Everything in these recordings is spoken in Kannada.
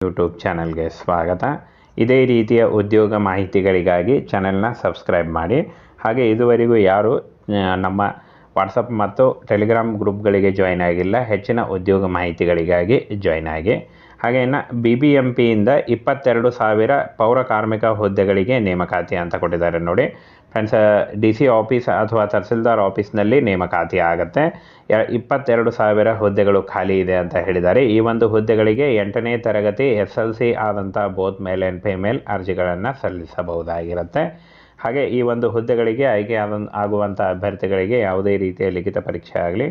ಯೂಟ್ಯೂಬ್ ಚಾನಲ್ಗೆ ಸ್ವಾಗತ. ಇದೇ ರೀತಿಯ ಉದ್ಯೋಗ ಮಾಹಿತಿಗಳಿಗಾಗಿ ಚಾನೆಲ್ನ ಸಬ್ಸ್ಕ್ರೈಬ್ ಮಾಡಿ. ಹಾಗೆ ಇದುವರೆಗೂ ಯಾರು ನಮ್ಮ ವಾಟ್ಸಪ್ ಮತ್ತು ಟೆಲಿಗ್ರಾಮ್ ಗ್ರೂಪ್ಗಳಿಗೆ ಜಾಯ್ನ್ ಆಗಿಲ್ಲ, ಹೆಚ್ಚಿನ ಉದ್ಯೋಗ ಮಾಹಿತಿಗಳಿಗಾಗಿ ಜಾಯ್ನ್ ಆಗಿ. ಹಾಗೆ ಇನ್ನು BBMPಯಿಂದ 22,000 ಪೌರ ಕಾರ್ಮಿಕ ಹುದ್ದೆಗಳಿಗೆ ನೇಮಕಾತಿ ಅಂತ ಕೊಟ್ಟಿದ್ದಾರೆ ನೋಡಿ ಫ್ರೆಂಡ್ಸ್. DC ಆಫೀಸ್ ಅಥವಾ ತಹಸೀಲ್ದಾರ್ ಆಫೀಸ್ನಲ್ಲಿ ನೇಮಕಾತಿ ಆಗುತ್ತೆ. 22,000 ಹುದ್ದೆಗಳು ಖಾಲಿ ಇದೆ ಅಂತ ಹೇಳಿದ್ದಾರೆ. ಈ ಒಂದು ಹುದ್ದೆಗಳಿಗೆ 8ನೇ ತರಗತಿ SLC ಆದಂಥ ಬೋತ್ ಮೇಲ್ ಆ್ಯಂಡ್ ಫಿಮೇಲ್ ಅರ್ಜಿಗಳನ್ನು ಸಲ್ಲಿಸಬಹುದಾಗಿರುತ್ತೆ. ಹಾಗೆ ಈ ಒಂದು ಹುದ್ದೆಗಳಿಗೆ ಆಯ್ಕೆ ಆಗುವಂಥ ಅಭ್ಯರ್ಥಿಗಳಿಗೆ ಯಾವುದೇ ರೀತಿಯ ಲಿಖಿತ ಪರೀಕ್ಷೆ ಆಗಲಿ,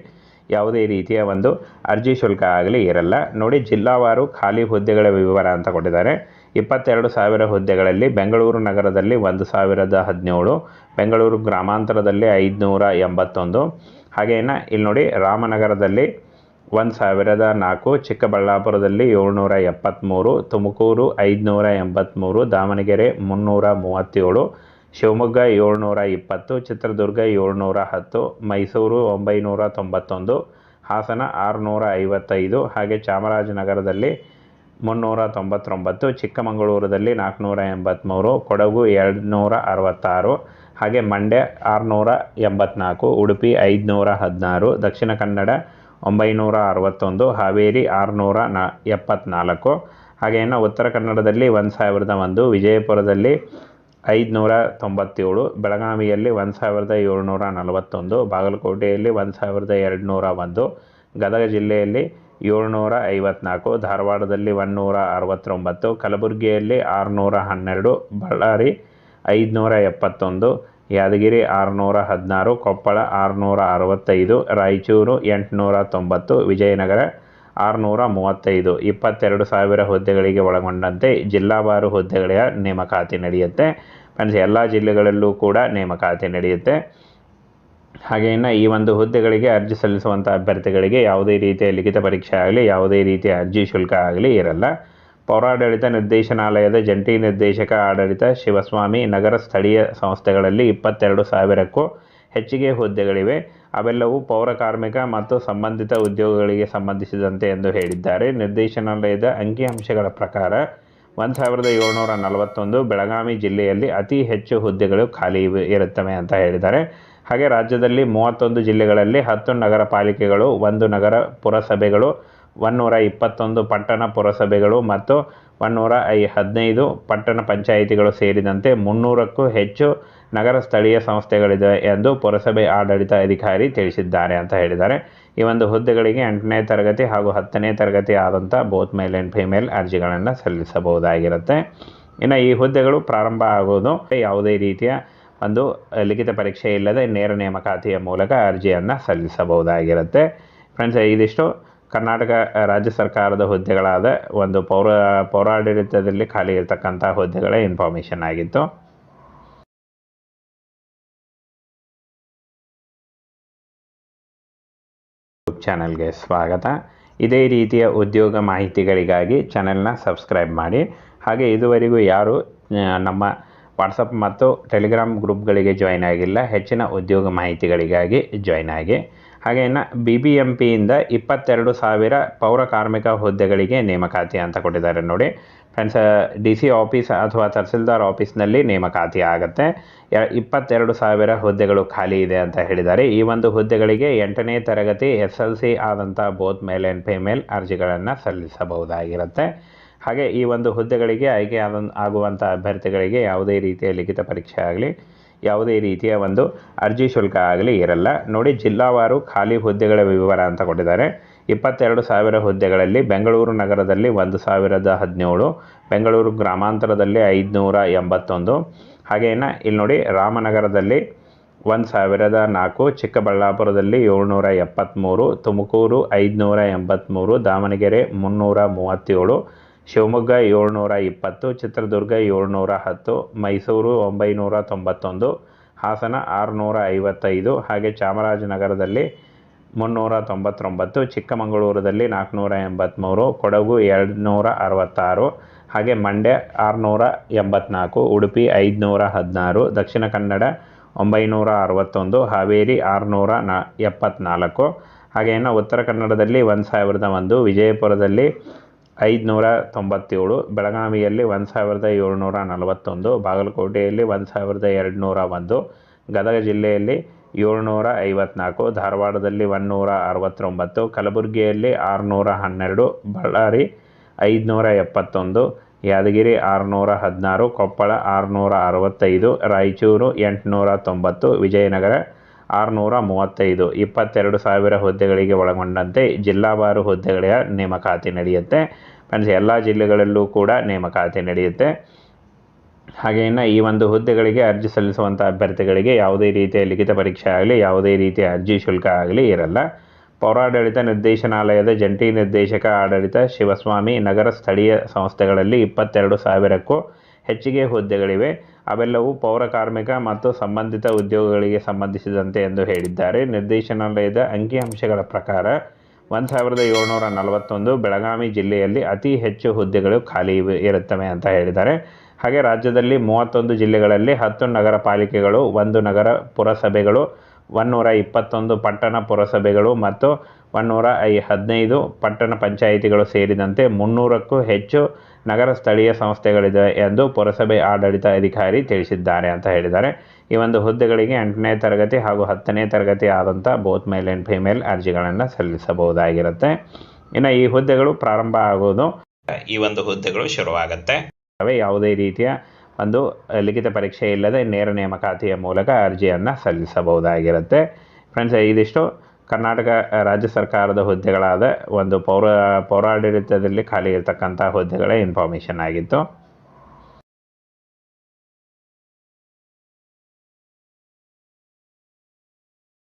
ಯಾವುದೇ ರೀತಿಯ ಒಂದು ಅರ್ಜಿ ಶುಲ್ಕ ಆಗಲಿ ಇರಲ್ಲ ನೋಡಿ. ಜಿಲ್ಲಾವಾರು ಖಾಲಿ ಹುದ್ದೆಗಳ ವಿವರ ಅಂತ ಕೊಟ್ಟಿದ್ದಾರೆ. 22,000 ಹುದ್ದೆಗಳಲ್ಲಿ ಬೆಂಗಳೂರು ನಗರದಲ್ಲಿ 1,017, ಬೆಂಗಳೂರು ಗ್ರಾಮಾಂತರದಲ್ಲಿ 581, ಹಾಗೇನ ಇಲ್ಲಿ ನೋಡಿ ರಾಮನಗರದಲ್ಲಿ 1,004, ಚಿಕ್ಕಬಳ್ಳಾಪುರದಲ್ಲಿ 773, ತುಮಕೂರು 583, ದಾವಣಗೆರೆ 337, ಶಿವಮೊಗ್ಗ 720, ಚಿತ್ರದುರ್ಗ 710, ಮೈಸೂರು 991, ಹಾಸನ 655, ಹಾಗೆ ಚಾಮರಾಜನಗರದಲ್ಲಿ 399, ಚಿಕ್ಕಮಗಳೂರಲ್ಲಿ 483, ಕೊಡಗು 266, ಹಾಗೆ ಮಂಡ್ಯ 684, ಉಡುಪಿ 516, ದಕ್ಷಿಣ ಕನ್ನಡ 961, ಹಾವೇರಿ 674, ಹಾಗೆ ಇನ್ನು ಉತ್ತರ ಕನ್ನಡದಲ್ಲಿ 1,001, ವಿಜಯಪುರದಲ್ಲಿ 597, ಬೆಳಗಾವಿಯಲ್ಲಿ 1,741, ಬಾಗಲಕೋಟೆಯಲ್ಲಿ 1,201, ಗದಗ ಜಿಲ್ಲೆಯಲ್ಲಿ 754, ಧಾರವಾಡದಲ್ಲಿ 169, ಕಲಬುರಗಿಯಲ್ಲಿ 612, ಬಳ್ಳಾರಿ 571, ಯಾದಗಿರಿ 616, ಕೊಪ್ಪಳ 665, ರಾಯಚೂರು 890, ವಿಜಯನಗರ 635. 22,000 ಹುದ್ದೆಗಳಿಗೆ ಒಳಗೊಂಡಂತೆ ಜಿಲ್ಲಾವಾರು ಹುದ್ದೆಗಳ ನೇಮಕಾತಿ ನಡೆಯುತ್ತೆ ಫ್ರೆಂಡ್ಸ್. ಎಲ್ಲ ಜಿಲ್ಲೆಗಳಲ್ಲೂ ಕೂಡ ನೇಮಕಾತಿ ನಡೆಯುತ್ತೆ. ಹಾಗೆ ಇನ್ನು ಈ ಒಂದು ಹುದ್ದೆಗಳಿಗೆ ಅರ್ಜಿ ಸಲ್ಲಿಸುವಂಥ ಅಭ್ಯರ್ಥಿಗಳಿಗೆ ಯಾವುದೇ ರೀತಿಯ ಲಿಖಿತ ಪರೀಕ್ಷೆ ಆಗಲಿ, ಯಾವುದೇ ರೀತಿಯ ಅರ್ಜಿ ಶುಲ್ಕ ಆಗಲಿ ಇರಲ್ಲ. ಪೌರಾಡಳಿತ ನಿರ್ದೇಶನಾಲಯದ ಜಂಟಿ ನಿರ್ದೇಶಕ ಆಡಳಿತ ಶಿವಸ್ವಾಮಿ, ನಗರ ಸ್ಥಳೀಯ ಸಂಸ್ಥೆಗಳಲ್ಲಿ 22,000ಕ್ಕೂ ಹೆಚ್ಚಿಗೆ ಹುದ್ದೆಗಳಿವೆ. ಅವೆಲ್ಲವೂ ಪೌರ ಕಾರ್ಮಿಕ ಮತ್ತು ಸಂಬಂಧಿತ ಉದ್ಯೋಗಗಳಿಗೆ ಸಂಬಂಧಿಸಿದಂತೆ ಎಂದು ಹೇಳಿದ್ದಾರೆ. ನಿರ್ದೇಶನಾಲಯದ ಅಂಕಿಅಂಶಗಳ ಪ್ರಕಾರ 1,741 ಬೆಳಗಾವಿ ಜಿಲ್ಲೆಯಲ್ಲಿ ಅತಿ ಹೆಚ್ಚು ಹುದ್ದೆಗಳು ಖಾಲಿ ಇರುತ್ತವೆ ಅಂತ ಹೇಳಿದ್ದಾರೆ. ಹಾಗೆ ರಾಜ್ಯದಲ್ಲಿ 31 ಜಿಲ್ಲೆಗಳಲ್ಲಿ 10 ನಗರ ಪಾಲಿಕೆಗಳು, 1 ನಗರ ಪುರಸಭೆಗಳು, 121 ಪಟ್ಟಣ ಪುರಸಭೆಗಳು ಮತ್ತು 115 ಪಟ್ಟಣ ಪಂಚಾಯಿತಿಗಳು ಸೇರಿದಂತೆ 300ಕ್ಕೂ ಹೆಚ್ಚು ನಗರ ಸ್ಥಳೀಯ ಸಂಸ್ಥೆಗಳಿವೆ ಎಂದು ಪುರಸಭೆ ಆಡಳಿತ ಅಧಿಕಾರಿ ತಿಳಿಸಿದ್ದಾರೆ ಅಂತ ಹೇಳಿದ್ದಾರೆ. ಈ ಒಂದು ಹುದ್ದೆಗಳಿಗೆ 8ನೇ ತರಗತಿ ಹಾಗೂ 10ನೇ ತರಗತಿ ಆದಂಥ ಬೋತ್ ಮೇಲ್ ಆ್ಯಂಡ್ ಫಿಮೇಲ್ ಅರ್ಜಿಗಳನ್ನು ಸಲ್ಲಿಸಬಹುದಾಗಿರುತ್ತೆ. ಇನ್ನು ಈ ಹುದ್ದೆಗಳು ಪ್ರಾರಂಭ ಆಗೋದು ಯಾವುದೇ ರೀತಿಯ ಒಂದು ಲಿಖಿತ ಪರೀಕ್ಷೆ ಇಲ್ಲದೆ ನೇರ ನೇಮಕಾತಿಯ ಮೂಲಕ ಅರ್ಜಿಯನ್ನು ಸಲ್ಲಿಸಬಹುದಾಗಿರುತ್ತೆ ಫ್ರೆಂಡ್ಸ್. ಇದಿಷ್ಟು ಕರ್ನಾಟಕ ರಾಜ್ಯ ಸರ್ಕಾರದ ಹುದ್ದೆಗಳಾದ ಒಂದು ಪೌರಾಡಳಿತದಲ್ಲಿ ಖಾಲಿ ಇರತಕ್ಕಂಥ ಹುದ್ದೆಗಳ ಇನ್ಫಾರ್ಮೇಷನ್ ಆಗಿತ್ತು. ಚಾನಲ್ಗೆ ಸ್ವಾಗತ. ಇದೇ ರೀತಿಯ ಉದ್ಯೋಗ ಮಾಹಿತಿಗಳಿಗಾಗಿ ಚಾನೆಲ್ನ ಸಬ್ಸ್ಕ್ರೈಬ್ ಮಾಡಿ. ಹಾಗೆ ಇದುವರೆಗೂ ಯಾರು ನಮ್ಮ ವಾಟ್ಸಪ್ ಮತ್ತು ಟೆಲಿಗ್ರಾಮ್ ಗ್ರೂಪ್ಗಳಿಗೆ ಜಾಯ್ನ್ ಆಗಿಲ್ಲ, ಹೆಚ್ಚಿನ ಉದ್ಯೋಗ ಮಾಹಿತಿಗಳಿಗಾಗಿ ಜಾಯ್ನ್ ಆಗಿ. ಹಾಗೆ ಇನ್ನು BBMPಯಿಂದ 22,000 ಪೌರ ಕಾರ್ಮಿಕ ಹುದ್ದೆಗಳಿಗೆ ನೇಮಕಾತಿ ಅಂತ ಕೊಟ್ಟಿದ್ದಾರೆ ನೋಡಿ ಫ್ರೆಂಡ್ಸ್. DC ಆಫೀಸ್ ಅಥವಾ ತಹಸೀಲ್ದಾರ್ ಆಫೀಸ್ನಲ್ಲಿ ನೇಮಕಾತಿ ಆಗುತ್ತೆ. 22,000 ಹುದ್ದೆಗಳು ಖಾಲಿ ಇದೆ ಅಂತ ಹೇಳಿದ್ದಾರೆ. ಈ ಒಂದು ಹುದ್ದೆಗಳಿಗೆ 8ನೇ ತರಗತಿ SLC ಆದಂಥ ಬೋತ್ ಮೇಲ್ ಆ್ಯಂಡ್ ಫಿಮೇಲ್ ಅರ್ಜಿಗಳನ್ನು ಸಲ್ಲಿಸಬಹುದಾಗಿರುತ್ತೆ. ಹಾಗೆ ಈ ಒಂದು ಹುದ್ದೆಗಳಿಗೆ ಆಯ್ಕೆ ಆಗುವಂಥ ಅಭ್ಯರ್ಥಿಗಳಿಗೆ ಯಾವುದೇ ರೀತಿಯ ಲಿಖಿತ ಪರೀಕ್ಷೆ ಆಗಲಿ, ಯಾವುದೇ ರೀತಿಯ ಒಂದು ಅರ್ಜಿ ಶುಲ್ಕ ಆಗಲಿ ಇರಲ್ಲ ನೋಡಿ. ಜಿಲ್ಲಾವಾರು ಖಾಲಿ ಹುದ್ದೆಗಳ ವಿವರ ಅಂತ ಕೊಟ್ಟಿದ್ದಾರೆ. 22,000 ಹುದ್ದೆಗಳಲ್ಲಿ ಬೆಂಗಳೂರು ನಗರದಲ್ಲಿ 1,017, ಬೆಂಗಳೂರು ಗ್ರಾಮಾಂತರದಲ್ಲಿ 581, ಹಾಗೇನ ಇಲ್ಲಿ ನೋಡಿ ರಾಮನಗರದಲ್ಲಿ 1,004, ಚಿಕ್ಕಬಳ್ಳಾಪುರದಲ್ಲಿ 773, ತುಮಕೂರು 583, ದಾವಣಗೆರೆ 337, ಶಿವಮೊಗ್ಗ 720, ಚಿತ್ರದುರ್ಗ 710, ಮೈಸೂರು 991, ಹಾಸನ 655, ಹಾಗೆ ಚಾಮರಾಜನಗರದಲ್ಲಿ 399, ಚಿಕ್ಕಮಗಳೂರಲ್ಲಿ 483, ಕೊಡಗು 266, ಹಾಗೆ ಮಂಡ್ಯ 684, ಉಡುಪಿ 516, ದಕ್ಷಿಣ ಕನ್ನಡ 961, ಹಾವೇರಿ 674, ಹಾಗೆ ಇನ್ನು ಉತ್ತರ ಕನ್ನಡದಲ್ಲಿ 1,001, ವಿಜಯಪುರದಲ್ಲಿ 597, ಬೆಳಗಾವಿಯಲ್ಲಿ 1741, ಬಾಗಲಕೋಟೆಯಲ್ಲಿ 1201, ಗದಗ ಜಿಲ್ಲೆಯಲ್ಲಿ 754, ಧಾರವಾಡದಲ್ಲಿ 169, ಕಲಬುರಗಿಯಲ್ಲಿ 612, ಬಳ್ಳಾರಿ 571, ಯಾದಗಿರಿ 616, ಕೊಪ್ಪಳ 665, ರಾಯಚೂರು 890, ವಿಜಯನಗರ 635, 22,000 ಹುದ್ದೆಗಳಿಗೆ ಒಳಗೊಂಡಂತೆ ಜಿಲ್ಲಾವಾರು ಹುದ್ದೆಗಳ ನೇಮಕಾತಿ ನಡೆಯುತ್ತೆ. ಫ್ರೆಂಡ್ಸ್, ಎಲ್ಲ ಜಿಲ್ಲೆಗಳಲ್ಲೂ ಕೂಡ ನೇಮಕಾತಿ ನಡೆಯುತ್ತೆ. ಹಾಗೆ ಇನ್ನು ಈ ಒಂದು ಹುದ್ದೆಗಳಿಗೆ ಅರ್ಜಿ ಸಲ್ಲಿಸುವಂಥ ಅಭ್ಯರ್ಥಿಗಳಿಗೆ ಯಾವುದೇ ರೀತಿಯ ಲಿಖಿತ ಪರೀಕ್ಷೆ ಆಗಲಿ, ಯಾವುದೇ ರೀತಿಯ ಅರ್ಜಿ ಶುಲ್ಕ ಆಗಲಿ ಇರಲ್ಲ. ಪೌರಾಡಳಿತ ನಿರ್ದೇಶನಾಲಯದ ಜಂಟಿ ನಿರ್ದೇಶಕ ಆಡಳಿತ ಶಿವಸ್ವಾಮಿ, ನಗರ ಸ್ಥಳೀಯ ಸಂಸ್ಥೆಗಳಲ್ಲಿ 22,000ಕ್ಕೂ ಹೆಚ್ಚಿಗೆ ಹುದ್ದೆಗಳಿವೆ. ಅವೆಲ್ಲವೂ ಪೌರ ಕಾರ್ಮಿಕ ಮತ್ತು ಸಂಬಂಧಿತ ಉದ್ಯೋಗಗಳಿಗೆ ಸಂಬಂಧಿಸಿದಂತೆ ಎಂದು ಹೇಳಿದ್ದಾರೆ. ನಿರ್ದೇಶನಾಲಯದ ಅಂಕಿಅಂಶಗಳ ಪ್ರಕಾರ 1,741 ಬೆಳಗಾವಿ ಜಿಲ್ಲೆಯಲ್ಲಿ ಅತಿ ಹೆಚ್ಚು ಹುದ್ದೆಗಳು ಖಾಲಿ ಇರುತ್ತವೆ ಅಂತ ಹೇಳಿದ್ದಾರೆ. ಹಾಗೆ ರಾಜ್ಯದಲ್ಲಿ 31 ಜಿಲ್ಲೆಗಳಲ್ಲಿ 10 ನಗರ ಪಾಲಿಕೆಗಳು, 1 ನಗರ ಪುರಸಭೆಗಳು, 121 ಪಟ್ಟಣ ಪುರಸಭೆಗಳು ಮತ್ತು 115 ಪಟ್ಟಣ ಪಂಚಾಯಿತಿಗಳು ಸೇರಿದಂತೆ 300ಕ್ಕೂ ಹೆಚ್ಚು ನಗರ ಸ್ಥಳೀಯ ಸಂಸ್ಥೆಗಳಿದೆ ಎಂದು ಪುರಸಭೆ ಆಡಳಿತ ಅಧಿಕಾರಿ ತಿಳಿಸಿದ್ದಾರೆ ಅಂತ ಹೇಳಿದ್ದಾರೆ. ಈ ಒಂದು ಹುದ್ದೆಗಳಿಗೆ 8ನೇ ತರಗತಿ ಹಾಗೂ 10ನೇ ತರಗತಿ ಆದಂಥ ಬೋತ್ ಮೇಲ್ ಆ್ಯಂಡ್ ಫಿಮೇಲ್ ಅರ್ಜಿಗಳನ್ನು ಸಲ್ಲಿಸಬಹುದಾಗಿರುತ್ತೆ. ಇನ್ನು ಈ ಹುದ್ದೆಗಳು ಪ್ರಾರಂಭ ಆಗೋದು, ಈ ಒಂದು ಹುದ್ದೆಗಳು ಶುರುವಾಗುತ್ತೆ. ಯಾವುದೇ ರೀತಿಯ ಒಂದು ಲಿಖಿತ ಪರೀಕ್ಷೆ ಇಲ್ಲದೆ ನೇರ ನೇಮಕಾತಿಯ ಮೂಲಕ ಅರ್ಜಿಯನ್ನು ಸಲ್ಲಿಸಬಹುದಾಗಿರುತ್ತೆ. ಫ್ರೆಂಡ್ಸ್, ಇದಿಷ್ಟು ಕರ್ನಾಟಕ ರಾಜ್ಯ ಸರ್ಕಾರದ ಹುದ್ದೆಗಳಾದ ಒಂದು ಪೌರಾಡಳಿತದಲ್ಲಿ ಖಾಲಿ ಇರತಕ್ಕಂಥ ಹುದ್ದೆಗಳ ಇನ್ಫಾರ್ಮೇಷನ್ ಆಗಿತ್ತು.